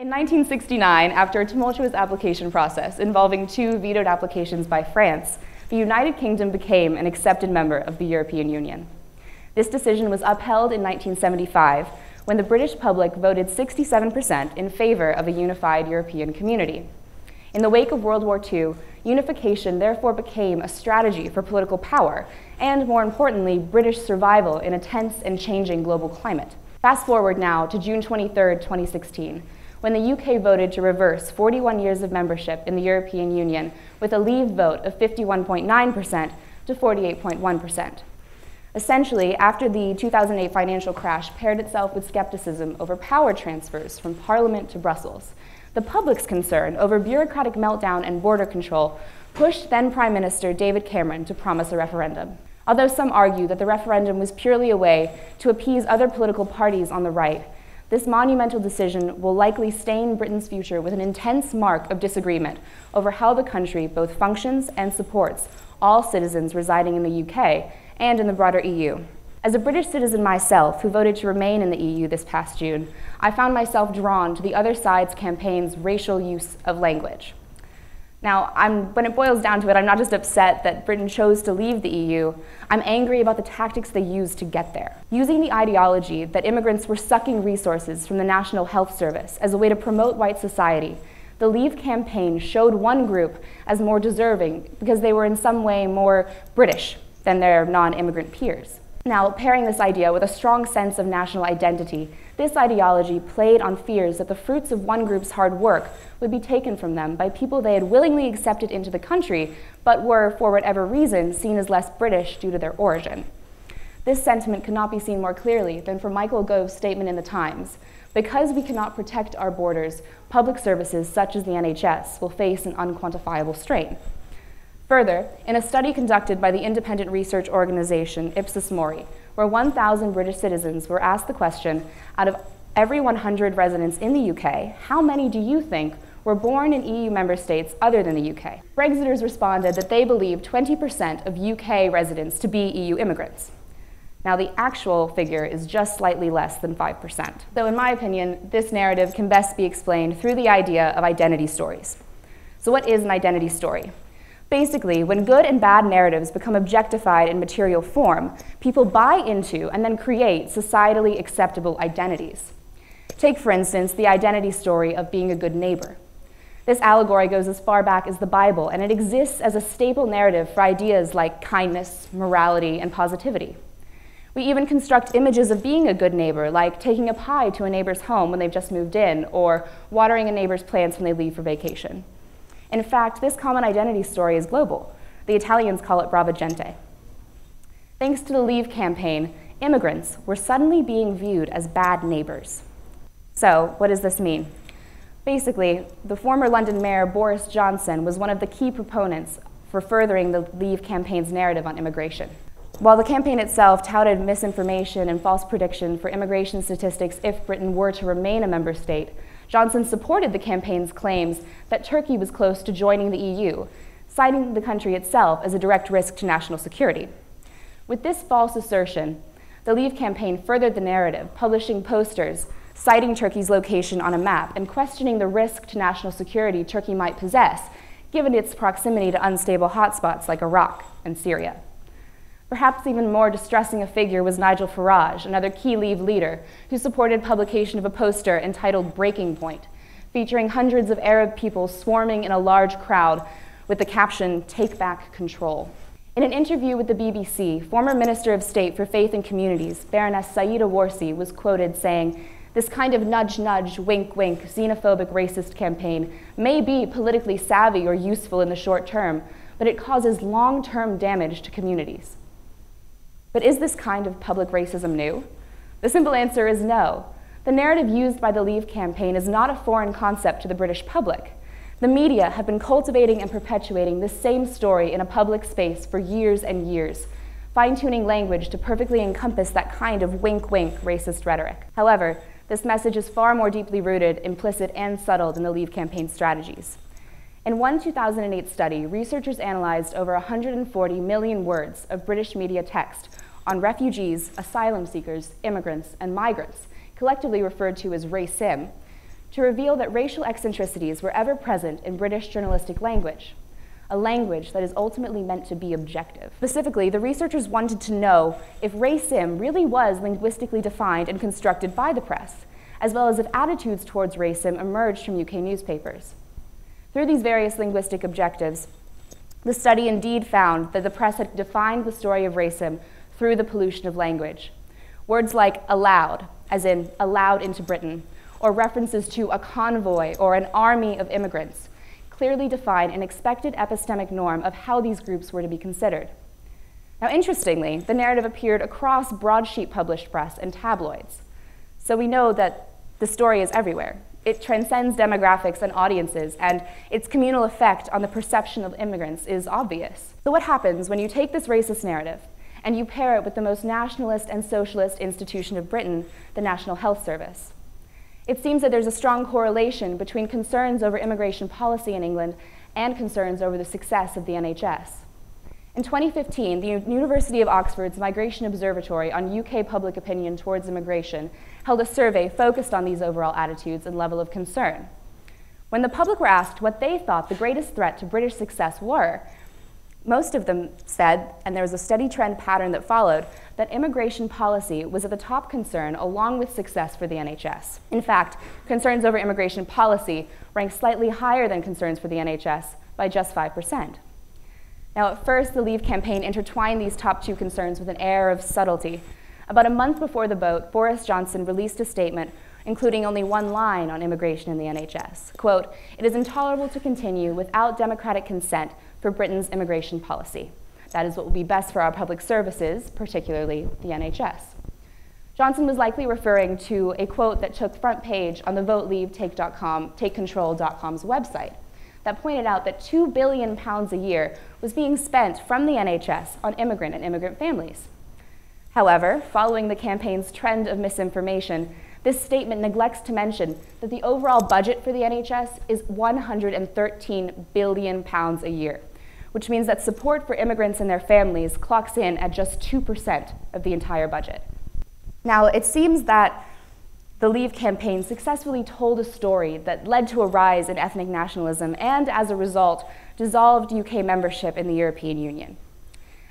In 1969, after a tumultuous application process involving two vetoed applications by France, the United Kingdom became an accepted member of the European Union. This decision was upheld in 1975 when the British public voted 67% in favor of a unified European community. In the wake of World War II, unification therefore became a strategy for political power and, more importantly, British survival in a tense and changing global climate. Fast forward now to June 23, 2016, when the UK voted to reverse 41 years of membership in the European Union with a leave vote of 51.9% to 48.1%. Essentially, after the 2008 financial crash paired itself with skepticism over power transfers from Parliament to Brussels, the public's concern over bureaucratic meltdown and border control pushed then Prime Minister David Cameron to promise a referendum. Although some argue that the referendum was purely a way to appease other political parties on the right, this monumental decision will likely stain Britain's future with an intense mark of disagreement over how the country both functions and supports all citizens residing in the UK and in the broader EU. As a British citizen myself who voted to remain in the EU this past June, I found myself drawn to the other side's campaign's racial use of language. Now, when it boils down to it, I'm not just upset that Britain chose to leave the EU, I'm angry about the tactics they used to get there. Using the ideology that immigrants were sucking resources from the National Health Service as a way to promote white society, the Leave campaign showed one group as more deserving because they were in some way more British than their non-immigrant peers. Now, pairing this idea with a strong sense of national identity, this ideology played on fears that the fruits of one group's hard work would be taken from them by people they had willingly accepted into the country, but were, for whatever reason, seen as less British due to their origin. This sentiment could not be seen more clearly than from Michael Gove's statement in The Times. Because we cannot protect our borders, public services such as the NHS will face an unquantifiable strain. Further, in a study conducted by the independent research organization Ipsos Mori, where 1,000 British citizens were asked the question, out of every 100 residents in the UK, how many do you think were born in EU member states other than the UK? Brexiters responded that they believe 20% of UK residents to be EU immigrants. Now, the actual figure is just slightly less than 5%. So in my opinion, this narrative can best be explained through the idea of identity stories. So what is an identity story? Basically, when good and bad narratives become objectified in material form, people buy into and then create societally acceptable identities. Take, for instance, the identity story of being a good neighbor. This allegory goes as far back as the Bible, and it exists as a staple narrative for ideas like kindness, morality, and positivity. We even construct images of being a good neighbor, like taking a pie to a neighbor's home when they've just moved in, or watering a neighbor's plants when they leave for vacation. In fact, this common identity story is global. The Italians call it brava gente. Thanks to the Leave campaign, immigrants were suddenly being viewed as bad neighbors. So, what does this mean? Basically, the former London Mayor Boris Johnson was one of the key proponents for furthering the Leave campaign's narrative on immigration. While the campaign itself touted misinformation and false prediction for immigration statistics if Britain were to remain a member state, Johnson supported the campaign's claims that Turkey was close to joining the EU, citing the country itself as a direct risk to national security. With this false assertion, the Leave campaign furthered the narrative, publishing posters citing Turkey's location on a map and questioning the risk to national security Turkey might possess, given its proximity to unstable hotspots like Iraq and Syria. Perhaps even more distressing a figure was Nigel Farage, another key Leave leader, who supported publication of a poster entitled Breaking Point, featuring hundreds of Arab people swarming in a large crowd with the caption, "Take back control." In an interview with the BBC, former Minister of State for Faith and Communities, Baroness Saida Warsi, was quoted saying, "This kind of nudge-nudge, wink-wink, xenophobic racist campaign may be politically savvy or useful in the short term, but it causes long-term damage to communities." But is this kind of public racism new? The simple answer is no. The narrative used by the Leave campaign is not a foreign concept to the British public. The media have been cultivating and perpetuating this same story in a public space for years and years, fine-tuning language to perfectly encompass that kind of wink-wink racist rhetoric. However, this message is far more deeply rooted, implicit, and subtle than the Leave campaign strategies. In one 2008 study, researchers analyzed over 140 million words of British media text on refugees, asylum seekers, immigrants, and migrants, collectively referred to as RACIM, to reveal that racial eccentricities were ever present in British journalistic language, a language that is ultimately meant to be objective. Specifically, the researchers wanted to know if racism really was linguistically defined and constructed by the press, as well as if attitudes towards racism emerged from UK newspapers. Through these various linguistic objectives, the study indeed found that the press had defined the story of racism through the pollution of language. Words like allowed, as in allowed into Britain, or references to a convoy or an army of immigrants, clearly define an expected epistemic norm of how these groups were to be considered. Now, interestingly, the narrative appeared across broadsheet published press and tabloids. So we know that the story is everywhere. It transcends demographics and audiences, and its communal effect on the perception of immigrants is obvious. So what happens when you take this racist narrative and you pair it with the most nationalist and socialist institution of Britain, the National Health Service? It seems that there's a strong correlation between concerns over immigration policy in England and concerns over the success of the NHS. In 2015, the University of Oxford's Migration Observatory on UK public opinion towards immigration held a survey focused on these overall attitudes and level of concern. When the public were asked what they thought the greatest threat to British success were, most of them said, and there was a steady trend pattern that followed, that immigration policy was at the top concern along with success for the NHS. In fact, concerns over immigration policy ranked slightly higher than concerns for the NHS by just 5%. Now, at first, the Leave campaign intertwined these top two concerns with an air of subtlety. About a month before the vote, Boris Johnson released a statement including only one line on immigration in the NHS. Quote, "It is intolerable to continue without democratic consent for Britain's immigration policy. That is what will be best for our public services, particularly the NHS." Johnson was likely referring to a quote that took front page on the VoteLeave.takecontrol.com's website that pointed out that £2 billion a year was being spent from the NHS on immigrant and immigrant families. However, following the campaign's trend of misinformation, this statement neglects to mention that the overall budget for the NHS is £113 billion a year, which means that support for immigrants and their families clocks in at just 2% of the entire budget. Now, it seems that the Leave campaign successfully told a story that led to a rise in ethnic nationalism and, as a result, dissolved UK membership in the European Union.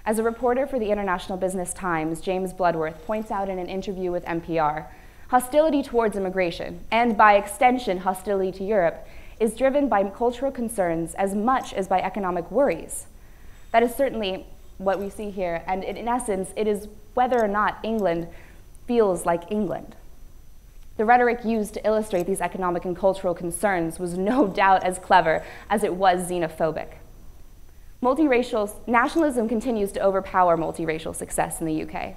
As a reporter for the International Business Times, James Bloodworth points out in an interview with NPR, hostility towards immigration, and by extension hostility to Europe, is driven by cultural concerns as much as by economic worries. That is certainly what we see here, and in essence, it is whether or not England feels like England. The rhetoric used to illustrate these economic and cultural concerns was no doubt as clever as it was xenophobic. Multiracial nationalism continues to overpower multiracial success in the UK.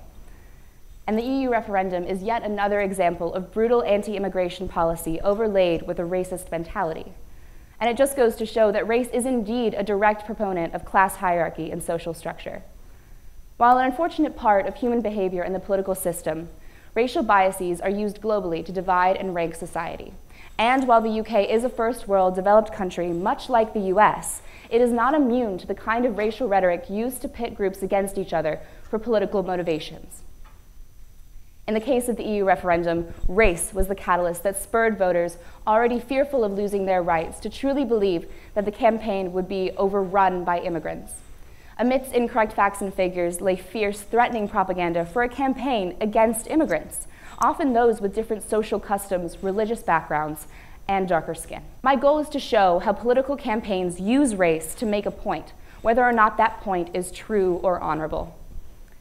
And the EU referendum is yet another example of brutal anti-immigration policy overlaid with a racist mentality. And it just goes to show that race is indeed a direct proponent of class hierarchy and social structure. While an unfortunate part of human behavior in the political system, racial biases are used globally to divide and rank society. And while the UK is a first world developed country, much like the US, it is not immune to the kind of racial rhetoric used to pit groups against each other for political motivations. In the case of the EU referendum, race was the catalyst that spurred voters already fearful of losing their rights to truly believe that the campaign would be overrun by immigrants. Amidst incorrect facts and figures lay fierce, threatening propaganda for a campaign against immigrants, often those with different social customs, religious backgrounds, and darker skin. My goal is to show how political campaigns use race to make a point, whether or not that point is true or honorable.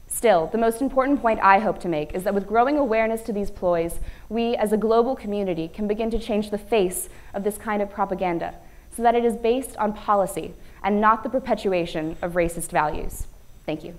Still, the most important point I hope to make is that with growing awareness to these ploys, we as a global community can begin to change the face of this kind of propaganda so that it is based on policy and not the perpetuation of racist values. Thank you.